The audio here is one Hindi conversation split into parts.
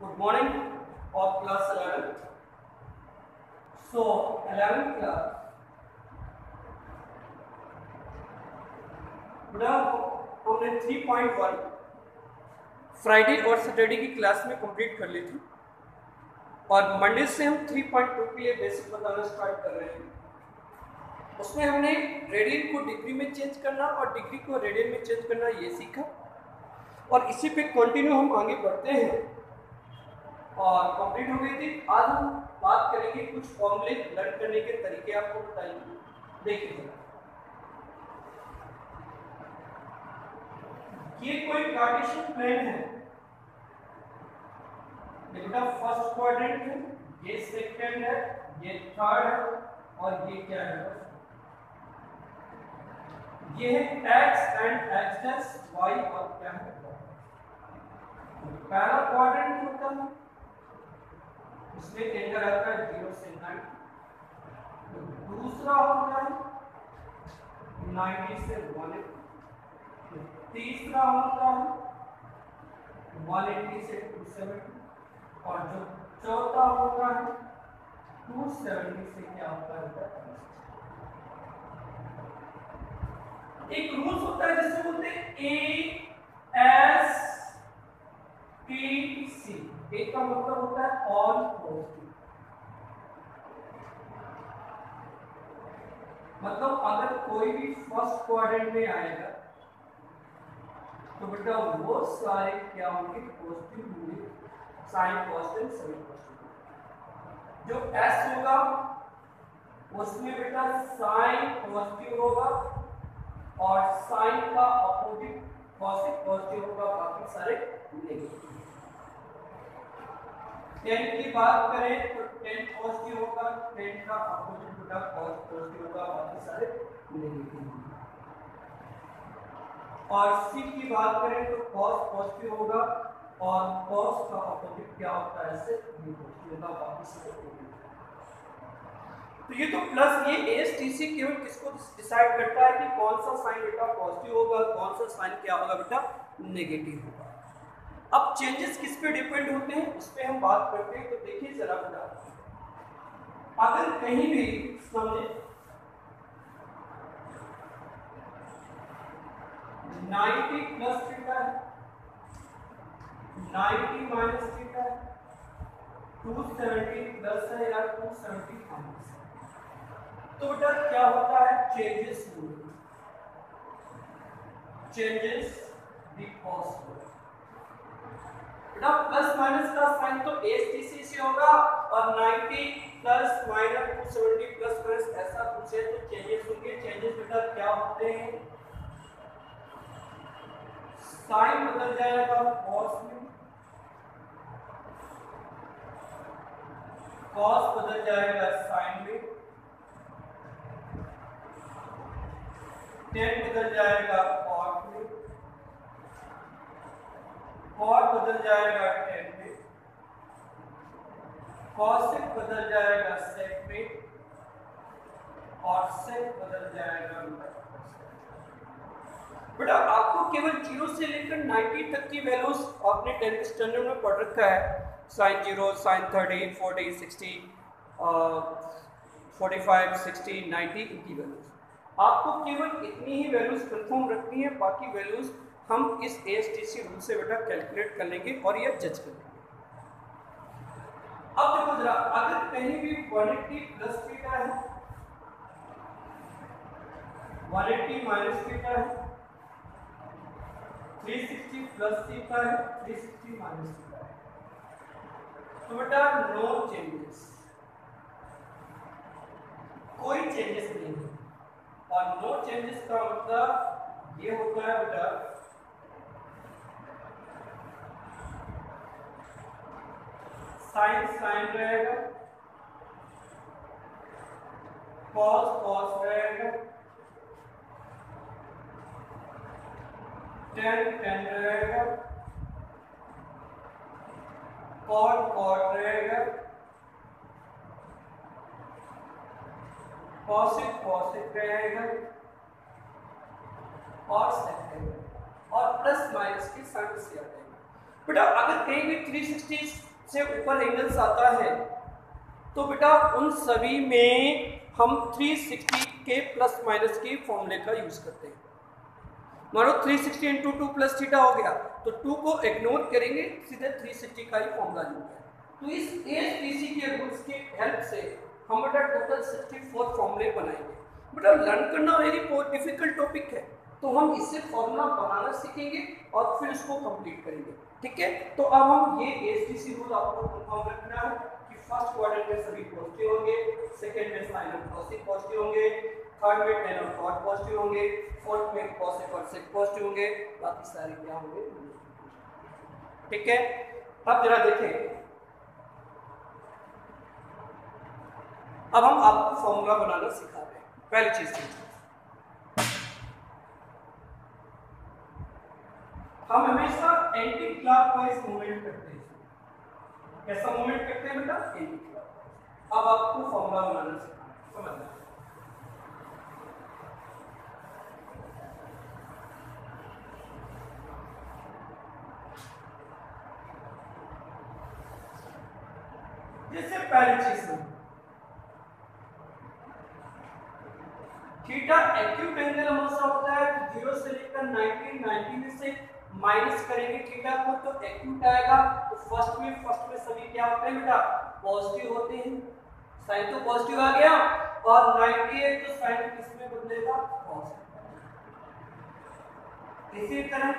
Good morning of class 11. So 11th class. हमने 3.1 फ्राइडे और सैटरडे की क्लास में कंप्लीट कर ली थी और मंडे से हम 3.2 के लिए बेसिक बताना स्टार्ट कर रहे हैं। उसमें हमने रेडियन को डिग्री में चेंज करना और डिग्री को रेडियन में चेंज करना ये सीखा और इसी पे कंटिन्यू हम आगे बढ़ते हैं और कंप्लीट हो गई थी। आज हम बात करेंगे कुछ फॉर्मूले लर्न करने के तरीके आपको बताएंगे। देखिए ये कोई कार्टेशियन प्लेन है, बेटा फर्स्ट क्वाड्रेंट है, ये सेकंड है, ये थर्ड है और ये क्या है, ये है x एंड x y और क्या है पहला क्वाड्रेंट होता है, इसमें एंटर आता है 0 से 9। दूसरा होता है 90 से 1, तीसरा होता है 180 से 270 और जो चौथा होता है 270 से क्या होता है। एक रूल्स होता है जिससे बोलते हैं ASTC। एक का मतलब होता है ऑल पॉजिटिव, मतलब अगर कोई भी फर्स्ट क्वाड्रेंट में आएगा तो बेटा वो सारे क्या होंगे, पॉजिटिव होंगे, साइन पॉजिटिव साइन पॉजिटिव। जो S होगा उसमें बेटा साइन पॉजिटिव होगा और साइन का अपोजिट पॉजिटिव होगा, बाकी सारे नेगेटिव। 10 की बात करें तो 10 पॉजिटिव होगा, 10 का अपोजिट बेटा पॉजिटिव होगा, बाकी सारे नेगेटिव होंगे। और C की बात करें तो cos पॉजिटिव होगा और cos का अपोजिट क्या होता है, इससे नेगेटिव होगा, बाकी सारे नेगेटिव। तो ये तो प्लस ये ASTC केवल किसको डिसाइड करता है कि कौन सा साइन बेटा पॉजिटिव होगा, कौन सा साइन क्या होगा बेटा नेगेटिव होगा। अब चेंजेस किस पे डिपेंड होते हैं उस पे हम बात करते हैं। तो देखिए जरा बेटा, अगर कहीं भी समझे 90 प्लस थीटा है, 90 माइनस थीटा है, 270 प्लस है या 270 माइनस है, तो बेटा क्या होता है, चेंजेस द कॉस। बेटा प्लस माइनस का साइन तो ASTC से होगा और 90 प्लस माइनस 270 प्लस माइनस ऐसा पूछे तो चेंजेस होंगे। चेंजेस बेटा क्या होते हैं, साइन बदल जाएगा कॉस में, कॉस बदल जाएगा साइन में, टेन बदल जाएगा कॉट में, कॉट बदल जाएगा टेन में, कॉसेक बदल जाएगा सेक में और सेक बदल जाएगा बेटा। आपको केवल 0 से लेकर 90 तक की वैल्यूज आपने 10th स्टैंडर्ड में पढ़ रखा है, साइन 0, साइन 30, 40, 60, 45, 60, 90 इनकी वैल्यूज आपको केवल इतनी ही वैल्यूज कंफर्म रखनी है। बाकी वैल्यूज हम इस ASTC रूल से बेटा कैलकुलेट कर लेंगे और ये जज कर लेंगे। अब देखो जरा, अगर कहीं भी 180 प्लस थीटा है, 180 माइनस थीटा है, 360 प्लस थीटा है, 360 माइनस थीटा है, तो बेटा नो चेंजेस, कोई चेंजेस नहीं है। और नो चेंजेस का मतलब ये होता है बेटा साइन साइन रहेगा, कॉस कॉस रहेगा, टेन टेन रहेगा, कॉट कॉट रहेगा, कॉसेक कॉसेक रहेगा और सेक रहेगा और प्लस माइनस के साइन से आ जाएगा। बेटा अगर कहीं भी 360 से ऊपर एंगल्स आता है तो बेटा उन सभी में हम 360 के प्लस माइनस के फॉर्मूले का यूज करते हैं। मानो 360 इंटू 2 प्लस थीटा हो गया तो 2 को इग्नोर करेंगे, सीधे 360 का ही फॉर्मूला लिख गया। तो इस एएसपीसी के रूल्स की हेल्प से हम बेटा टोटल 64 फॉर्मूले बनाएंगे। बेटा लर्न करना वेरी डिफिकल्ट टॉपिक है, तो हम इससे फॉर्मूला बनाना सीखेंगे और फिर इसको कंप्लीट करेंगे, ठीक है। तो अब हम ये एएसपीसी रूल आपको कंफर्म रखना है कि फर्स्ट क्वाड्रेंट में सभी पॉजिटिव होंगे, सेकंड में साइन और कॉस पॉजिटिव होंगे, थर्ड में टेन और कॉट पॉजिटिव होंगे, फोर्थ में कॉसेक और सेक पॉजिटिव होंगे, बाकी सारे क्या होंगे, ठीक है। अब जरा देखें, अब हम आपको फॉर्मूला बनाना सिखा रहे हैं। पहली चीज हम हमेशा एंटी क्लॉकवाइज मूवमेंट करते हैं। कैसा मूवमेंट करते हैं बेटा, एंटी क्लॉकवाइज। अब आपको फॉर्मूला बनाना सिखाना है, समझना। जैसे पहली चीज है थीटा एक्यूट एंगल हमेशा होता है 0 से लेकर 90 में से माइनस करेंगे थीटा को तो एक्यूट आएगा। तो फर्स्ट में सभी क्या होते हैं बेटा, पॉजिटिव होते हैं। साइन तो पॉजिटिव आ गया और 90 है तो साइन किसमें बदलेगा, पॉजिटिव। इसी तरह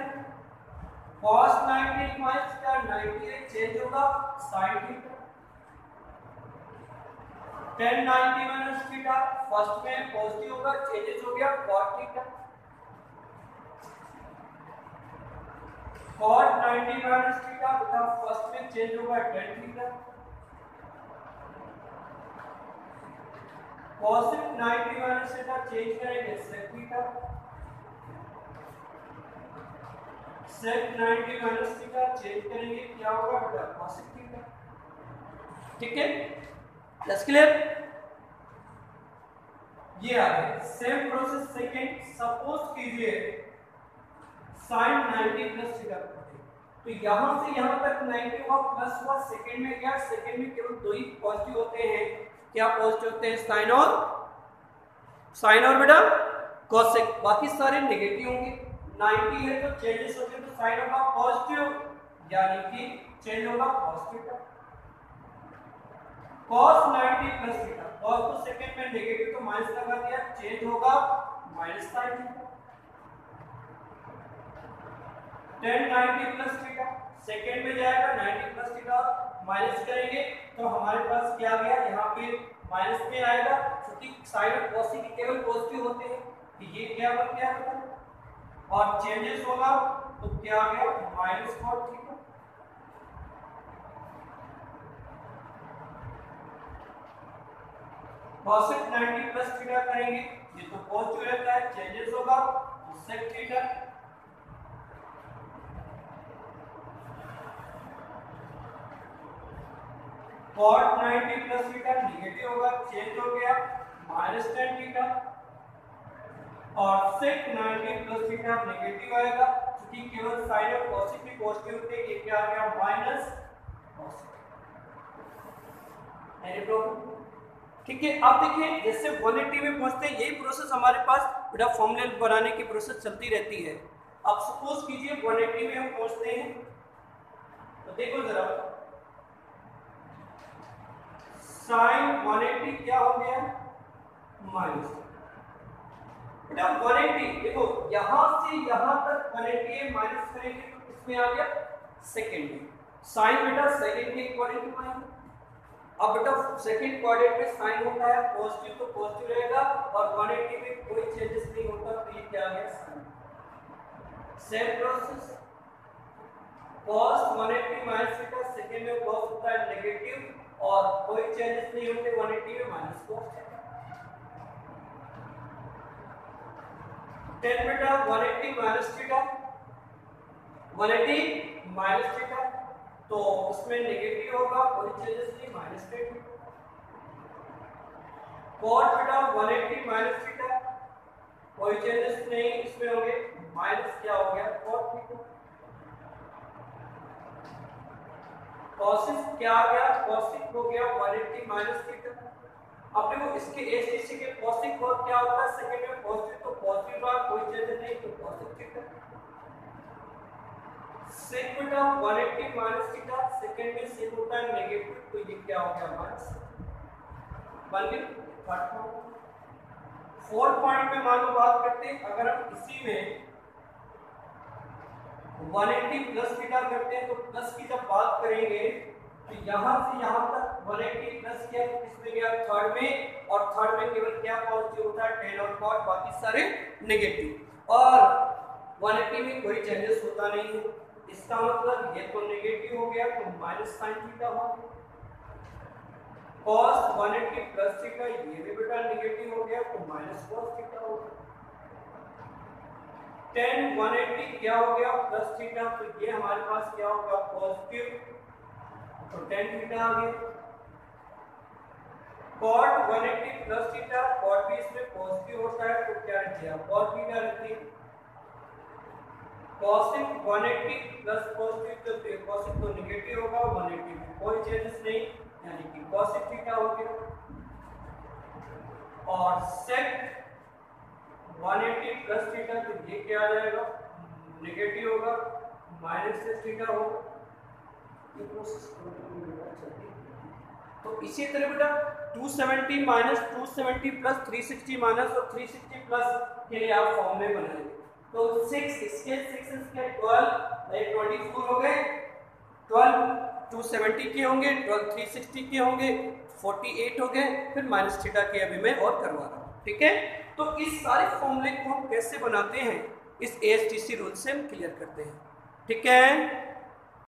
cos 90 माइनस का 90 चेंज होगा sin theta. 10 90 minus theta first में पॉजिटिव होगा, चेंजेस हो गया cot theta. cot 90 minus theta बेटा फर्स्ट में चेंज होगा tan theta. cosec 90 minus theta change करेंगे sec theta. sec 90 minus theta change करेंगे क्या होगा बेटा, cosec थीटा, ठीक है। That's clear? ये आ गया सेम प्रोसेस सेकंड। सपोज कीजिए sin 90 प्लस थीटा, तो यहां से यहां तक 90 हुआ प्लस हुआ, सेकंड में क्या, सेकंड में केवल दो ही पॉजिटिव होते हैं। क्या पॉजिटिव होते हैं, साइन और बेटा कोसेक, बाकी सारे नेगेटिव होंगे। 90 है तो चेंजेस होंगे तो साइन होगा पॉजिटिव यानी कि चेंज होगा cos theta. cos 90 plus theta, cos तो सेकंड में नेगेटिव तो माइनस लगा दिया, चेंज होगा minus sin theta. tan 90 plus theta second में जाएगा 90 प्लस थीटा माइनस करेंगे तो हमारे पास क्या आ गया, यहाँ पे माइनस में आएगा क्योंकि sin और cos के केवल पॉजिटिव होते हैं। तो ये क्या बन गया बेटा, और चेंजेस होगा तो क्या आ गया minus cot theta. cosec 90 plus theta करेंगे, ये तो पॉजिटिव रहता है, चेंजेस होगा तो sec theta. cot 90 plus theta negative होगा, चेंज हो गया माइनस tan थीटा। और sec 90 प्लस थीटा नेगेटिव आएगा क्योंकि केवल sin और cosec भी पॉजिटिव थे, ये क्या आ गया माइनस cosec। एनी प्रॉब्लम, ठीक है। आप देखिए जैसे 180 में पहुंचते हैं, यही प्रोसेस हमारे पास बेटा फॉर्मूले बनाने की प्रोसेस चलती रहती है। अब सपोज कीजिए 180 में हम पहुंचते हैं, तो देखो जरा साइन 180 क्या हो गया माइनस बेटा 180। देखो यहां से यहां तक 180 माइनस करेंगे तो किसमें आ गया, सेकंड में। साइन बेटा सेकंड के क्वाड्रेंट में आएगा। अब बेटा सेकंड क्वाड्रेंट में साइन होता है पॉजिटिव तो पॉजिटिव रहेगा और 180 में कोई चेंजेस नहीं होता तो ये क्या आ गया sign. Same process cos 180 minus theta second में cos होता है नेगेटिव और कोई चेंजेस नहीं होते 180 में माइनस cos थीटा। 10 बेटा 180 माइनस थीटा 180 माइनस थीटा तो उसमें नेगेटिव होगा, कोई चेंजेस नहीं माइनस tan थीटा। cot बेटा 180 माइनस थीटा कोई चेंजेस नहीं, इसमें होंगे माइनस क्या हो गया cot थीटा। कॉसिस क्या आ गया, कॉसिक हो गया 180 माइनस थीटा। अब देखो इसके एसटीसी के कॉसिक और क्या होता है सेकंड में पॉजिटिव, तो पॉजिटिव का कोई चेंज नहीं, तो कॉसिक थीटा। सेक बेटा 180 माइनस थीटा, सेकंड में सेक होता है नेगेटिव, तो ये क्या हो गया माइनस बन गया थर्ड पॉइंट। फोर्थ पॉइंट में मान लो बात करते हैं, अगर हम इसी में 180 प्लस थीटा करते हैं तो प्लस की जब बात करेंगे तो यहां से यहां तक 180 प्लस किया तो किसमें गया थर्ड में, और थर्ड में केवल क्या पॉजिटिव होता है tan और cot, बाकी सारे नेगेटिव। और 180 में कोई चेंजेस होता नहीं है, इसका मतलब ये तो नेगेटिव हो गया तो माइनस sin थीटा हो गया। cos 180 प्लस थीटा ये भी बेटा नेगेटिव हो गया तो माइनस cos थीटा हो गया। tan 180 क्या हो गया प्लस थीटा, तो ये हमारे पास क्या होगा पॉजिटिव, तो tan थीटा आ गया। cot 180 प्लस थीटा, cot भी इसमें पॉजिटिव होता है तो क्या किया cos थीटा रख दिया। cosec 180 प्लस पॉजिटिव, तो cosec तो नेगेटिव होगा, 180 में कोई चेंजेस नहीं, यानी कि cosec थीटा हो गया। और sec 180 प्लस थीटा, तो ये क्या आ जाएगा नेगेटिव होगा, माइनस से थीटा होगा। ये प्रोसेस तो इसी तरह बेटा 270 माइनस 270 प्लस 360 माइनस और 360 प्लस के लिए आप फॉर्म में बनाएंगे, तो 6 इसके 6 इसके 12 24 हो गए, 12 270 के होंगे, 12 360 के होंगे, 48 हो गए, फिर माइनस थीटा के अभी मैं और करवा रहा हूँ, ठीक है। तो इस सारे फॉर्मूले को हम कैसे बनाते हैं, इस ASTC रूल से हम क्लियर करते हैं, ठीक है।